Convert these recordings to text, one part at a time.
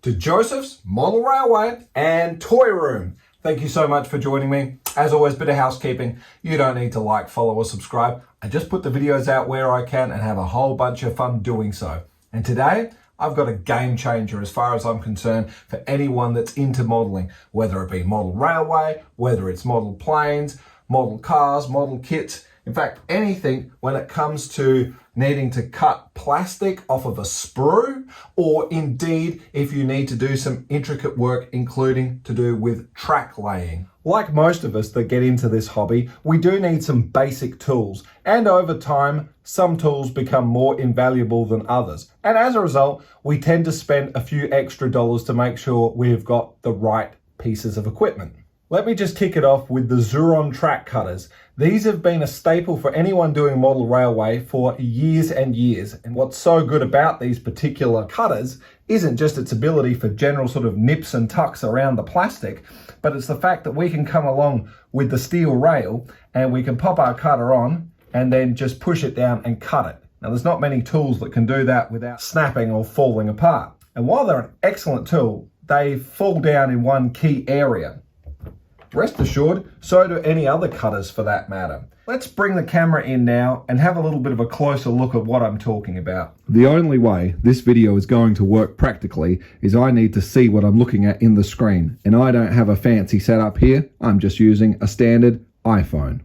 to Josef's Model Railway and Toy Room. Thank you so much for joining me. As always, bit of housekeeping. You don't need to like, follow or subscribe. I just put the videos out where I can and have a whole bunch of fun doing so. And today, I've got a game changer as far as I'm concerned for anyone that's into modelling, whether it be model railway, whether it's model planes, model cars, model kits, in fact, anything when it comes to needing to cut plastic off of a sprue, or indeed if you need to do some intricate work, including to do with track laying. Like most of us that get into this hobby, we do need some basic tools, and over time, some tools become more invaluable than others. And as a result, we tend to spend a few extra dollars to make sure we've got the right pieces of equipment. Let me just kick it off with the Xuron Track Cutters. These have been a staple for anyone doing model railway for years and years. And what's so good about these particular cutters isn't just its ability for general sort of nips and tucks around the plastic, but it's the fact that we can come along with the steel rail and we can pop our cutter on and then just push it down and cut it. Now, there's not many tools that can do that without snapping or falling apart. And while they're an excellent tool, they fall down in one key area. Rest assured, so do any other cutters for that matter. Let's bring the camera in now and have a little bit of a closer look at what I'm talking about. The only way this video is going to work practically is I need to see what I'm looking at in the screen. And I don't have a fancy setup here. I'm just using a standard iPhone.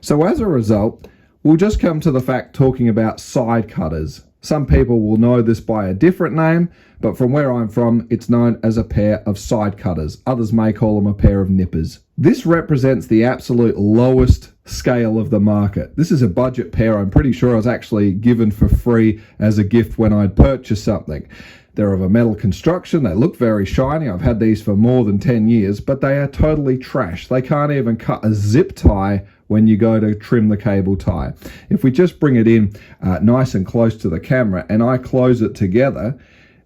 So as a result, we'll just come to the fact talking about side cutters. Some people will know this by a different name, but from where I'm from, it's known as a pair of side cutters. Others may call them a pair of nippers. This represents the absolute lowest scale of the market. This is a budget pair. I'm pretty sure I was actually given for free as a gift when I'd purchased something. They're of a metal construction. They look very shiny. I've had these for more than 10 years, but they are totally trash. They can't even cut a zip tie when you go to trim the cable tie. If we just bring it in nice and close to the camera and I close it together,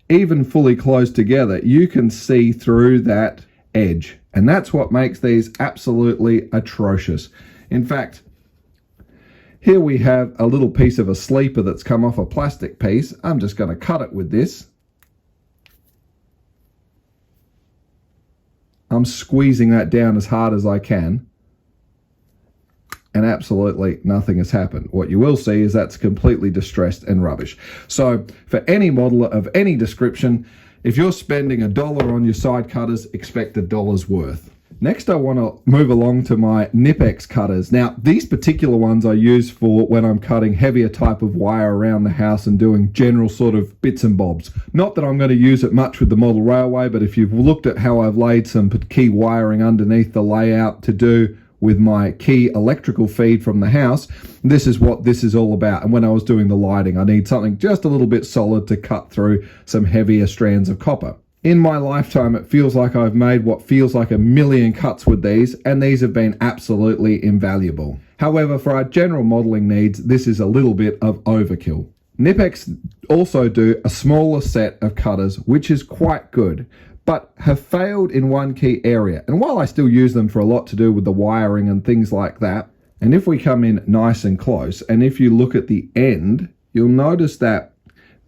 even fully closed together, you can see through that edge. And that's what makes these absolutely atrocious. In fact, here we have a little piece of a sleeper that's come off a plastic piece. I'm just going to cut it with this. I'm squeezing that down as hard as I can. And absolutely nothing has happened. What you will see is that's completely distressed and rubbish. So for any modeler of any description, if you're spending $1 on your side cutters, expect $1's worth. Next, I want to move along to my Knipex cutters. Now, these particular ones I use for when I'm cutting heavier type of wire around the house and doing general sort of bits and bobs. Not that I'm going to use it much with the model railway, but if you've looked at how I've laid some key wiring underneath the layout to do with my key electrical feed from the house, this is what this is all about. And when I was doing the lighting, I need something just a little bit solid to cut through some heavier strands of copper. In my lifetime, it feels like I've made what feels like a million cuts with these, and these have been absolutely invaluable. However, for our general modeling needs, this is a little bit of overkill. Knipex also do a smaller set of cutters, which is quite good, but have failed in one key area. And while I still use them for a lot to do with the wiring and things like that, and if we come in nice and close, and if you look at the end, you'll notice that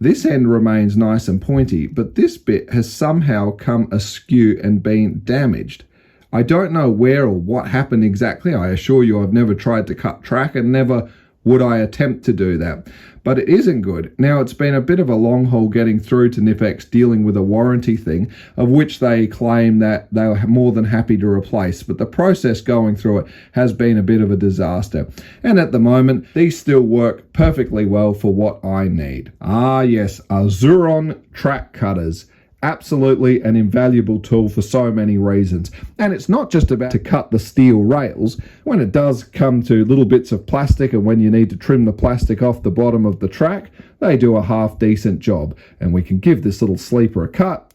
this end remains nice and pointy, but this bit has somehow come askew and been damaged. I don't know where or what happened exactly. I assure you I've never tried to cut track and never would I attempt to do that. But it isn't good. Now, it's been a bit of a long haul getting through to Knipex dealing with a warranty thing, of which they claim that they were more than happy to replace. But the process going through it has been a bit of a disaster. And at the moment, these still work perfectly well for what I need. Ah, yes, our Xuron Track Cutters. Absolutely an invaluable tool for so many reasons. And it's not just about to cut the steel rails. When it does come to little bits of plastic and when you need to trim the plastic off the bottom of the track, they do a half decent job. And we can give this little sleeper a cut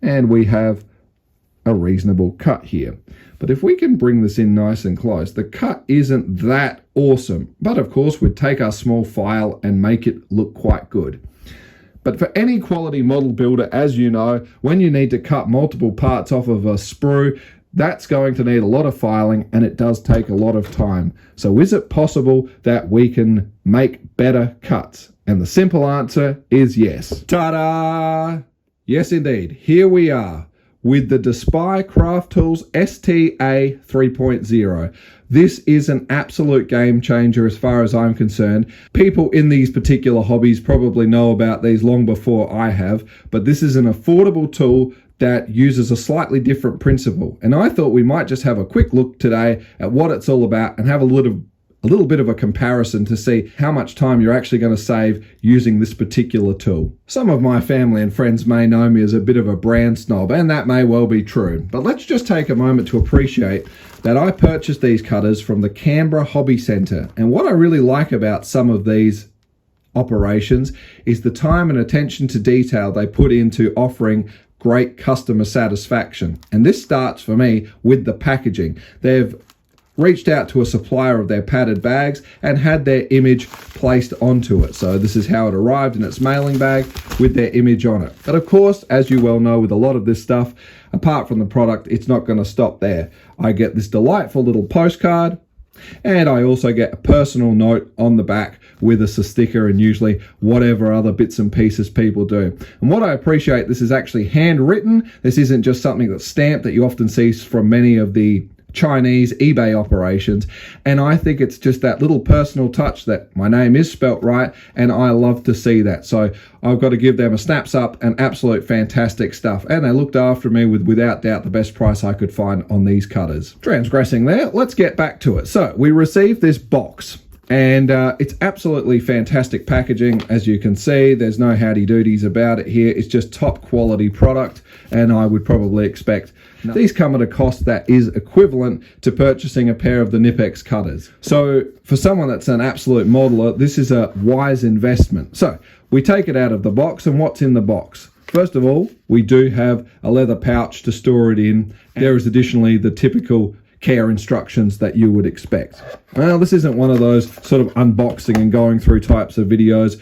and we have a reasonable cut here. But if we can bring this in nice and close, the cut isn't that awesome. But of course, we'd take our small file and make it look quite good. But for any quality model builder, as you know, when you need to cut multiple parts off of a sprue, that's going to need a lot of filing and it does take a lot of time. So is it possible that we can make better cuts? And the simple answer is yes. Ta-da! Yes, indeed. Here we are with the Dspiae Craft Tools STA 3.0. This is an absolute game changer as far as I'm concerned. People in these particular hobbies probably know about these long before I have, but this is an affordable tool that uses a slightly different principle. And I thought we might just have a quick look today at what it's all about and have a little bit of a comparison to see how much time you're actually going to save using this particular tool. Some of my family and friends may know me as a bit of a brand snob, and that may well be true. But let's just take a moment to appreciate that I purchased these cutters from the Canberra Hobby Centre. And what I really like about some of these operations is the time and attention to detail they put into offering great customer satisfaction. And this starts for me with the packaging. They've reached out to a supplier of their padded bags and had their image placed onto it. So this is how it arrived in its mailing bag with their image on it. But of course, as you well know, with a lot of this stuff, apart from the product, it's not going to stop there. I get this delightful little postcard, and I also get a personal note on the back with a sticker and usually whatever other bits and pieces people do. And what I appreciate, this is actually handwritten. This isn't just something that's stamped that you often see from many of the Chinese eBay operations. And I think it's just that little personal touch that my name is spelt right, and I love to see that. So I've got to give them a snaps up and absolute fantastic stuff. And they looked after me with, without doubt, the best price I could find on these cutters. Transgressing there, let's get back to it. So we received this box. And it's absolutely fantastic packaging. As you can see, there's no howdy-doodies about it here. It's just top quality product, and I would probably expect these come at a cost that is equivalent to purchasing a pair of the Knipex cutters. So for someone that's an absolute modeler, this is a wise investment. So we take it out of the box, and what's in the box? First of all, we do have a leather pouch to store it in. There is additionally the typical care instructions that you would expect. Well, this isn't one of those sort of unboxing and going through types of videos.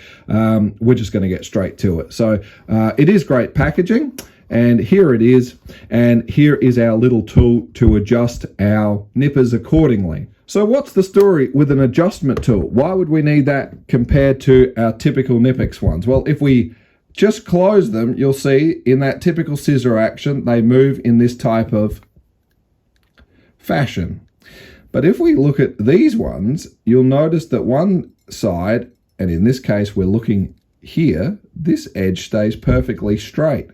We're just going to get straight to it. So it is great packaging, and here it is. And here is our little tool to adjust our nippers accordingly. So what's the story with an adjustment tool? Why would we need that compared to our typical Knipex ones? Well, if we just close them, you'll see in that typical scissor action, they move in this type of fashion. But if we look at these ones, you'll notice that one side, and in this case we're looking here, this edge stays perfectly straight.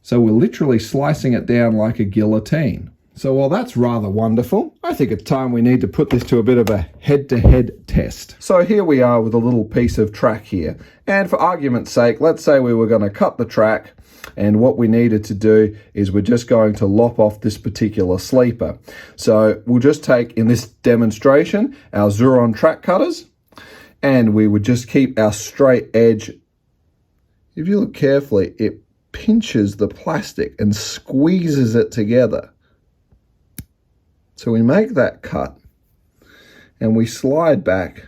So we're literally slicing it down like a guillotine. So while that's rather wonderful, I think it's time we need to put this to a bit of a head-to-head test. So here we are with a little piece of track here. And for argument's sake, let's say we were going to cut the track, and what we needed to do is we're just going to lop off this particular sleeper. So we'll just take, in this demonstration, our Xuron Track Cutters, and we would just keep our straight edge. If you look carefully, it pinches the plastic and squeezes it together. So we make that cut, and we slide back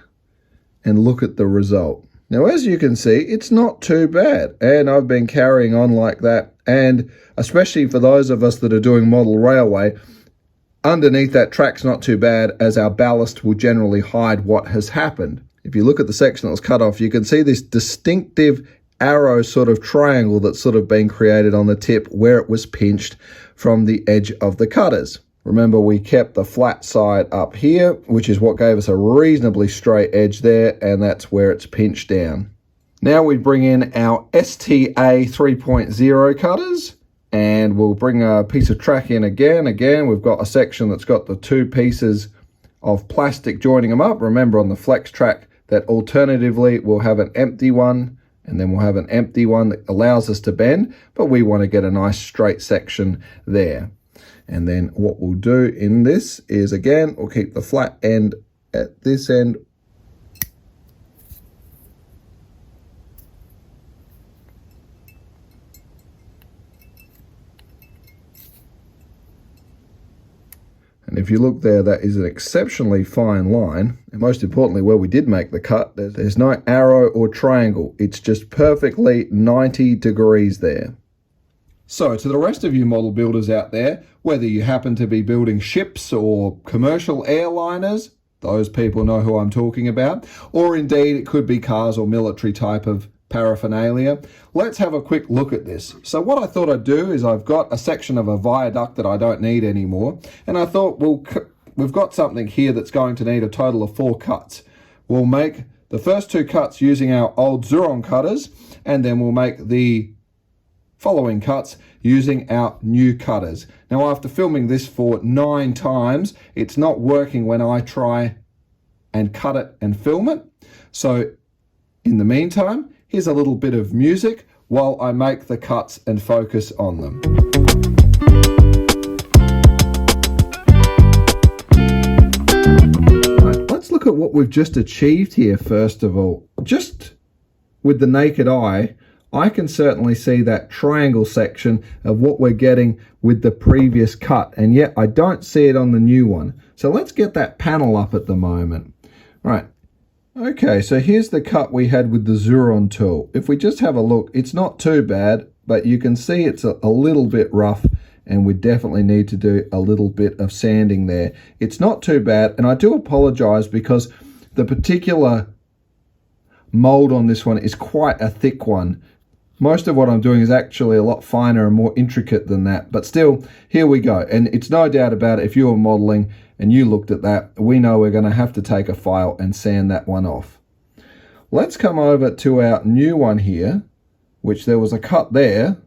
and look at the result. Now, as you can see, it's not too bad, and I've been carrying on like that, and especially for those of us that are doing model railway, underneath that track's not too bad, as our ballast will generally hide what has happened. If you look at the section that was cut off, you can see this distinctive arrow sort of triangle that's sort of been created on the tip where it was pinched from the edge of the cutters. Remember, we kept the flat side up here, which is what gave us a reasonably straight edge there, and that's where it's pinched down. Now we bring in our STA 3.0 cutters, and we'll bring a piece of track in again. Again, we've got a section that's got the two pieces of plastic joining them up. Remember, on the flex track, that alternatively we'll have an empty one, and then we'll have an empty one that allows us to bend, but we want to get a nice straight section there. And then what we'll do in this is, again, we'll keep the flat end at this end. And if you look there, that is an exceptionally fine line. And most importantly, where we did make the cut, there's no arrow or triangle. It's just perfectly 90 degrees there. So to the rest of you model builders out there, whether you happen to be building ships or commercial airliners, those people know who I'm talking about, or indeed it could be cars or military type of paraphernalia. Let's have a quick look at this. So what I thought I'd do is I've got a section of a viaduct that I don't need anymore, and I thought, well, we've got something here that's going to need a total of 4 cuts. We'll make the first 2 cuts using our old Xuron cutters, and then we'll make the following cuts using our new cutters. Now, after filming this for 9 times, it's not working when I try and cut it and film it. So in the meantime, here's a little bit of music while I make the cuts and focus on them. Right, let's look at what we've just achieved here first of all. Just with the naked eye, I can certainly see that triangle section of what we're getting with the previous cut, and yet I don't see it on the new one. So let's get that panel up at the moment. Right. Okay, so here's the cut we had with the Xuron tool. If we just have a look, it's not too bad, but you can see it's a little bit rough, and we definitely need to do a little bit of sanding there. It's not too bad, and I do apologize because the particular mold on this one is quite a thick one. Most of what I'm doing is actually a lot finer and more intricate than that, but still, here we go. And it's no doubt about it, if you were modeling and you looked at that, we know we're going to have to take a file and sand that one off. Let's come over to our new one here, which there was a cut there,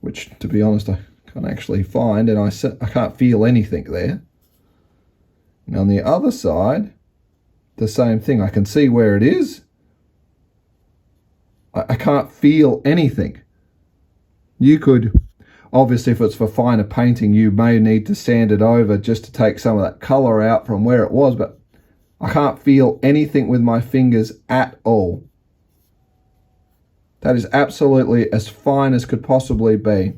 which, to be honest, I can't actually find, and I can't feel anything there. And on the other side, the same thing. I can see where it is. I can't feel anything. You could, obviously, if it's for finer painting, you may need to sand it over just to take some of that color out from where it was, but I can't feel anything with my fingers at all. That is absolutely as fine as could possibly be.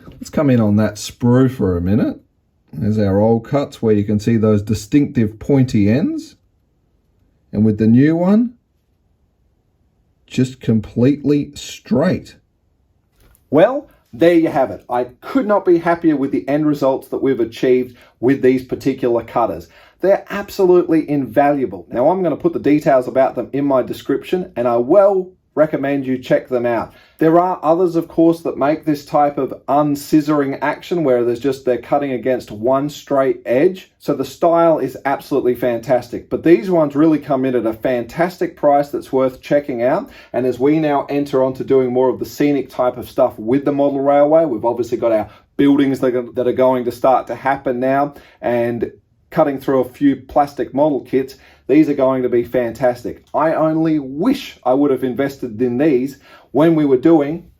Let's come in on that sprue for a minute. There's our old cuts where you can see those distinctive pointy ends. And with the new one, just completely straight. Well, there you have it. I could not be happier with the end results that we've achieved with these particular cutters. They're absolutely invaluable. Now, I'm going to put the details about them in my description, and I will recommend you check them out. There are others, of course, that make this type of unscissoring action where they're cutting against one straight edge. So the style is absolutely fantastic. But these ones really come in at a fantastic price that's worth checking out. And as we now enter on to doing more of the scenic type of stuff with the model railway, we've obviously got our buildings that are going to start to happen now, and cutting through a few plastic model kits, these are going to be fantastic. I only wish I would have invested in these when we were doing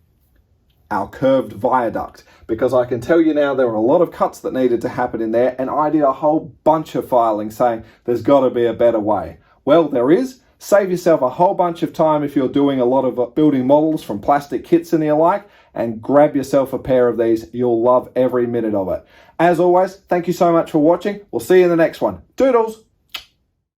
our curved viaduct, because I can tell you now there were a lot of cuts that needed to happen in there, and I did a whole bunch of filing saying there's got to be a better way. Well, there is. Save yourself a whole bunch of time if you're doing a lot of building models from plastic kits and the like, and grab yourself a pair of these. You'll love every minute of it. As always, thank you so much for watching. We'll see you in the next one. Doodles!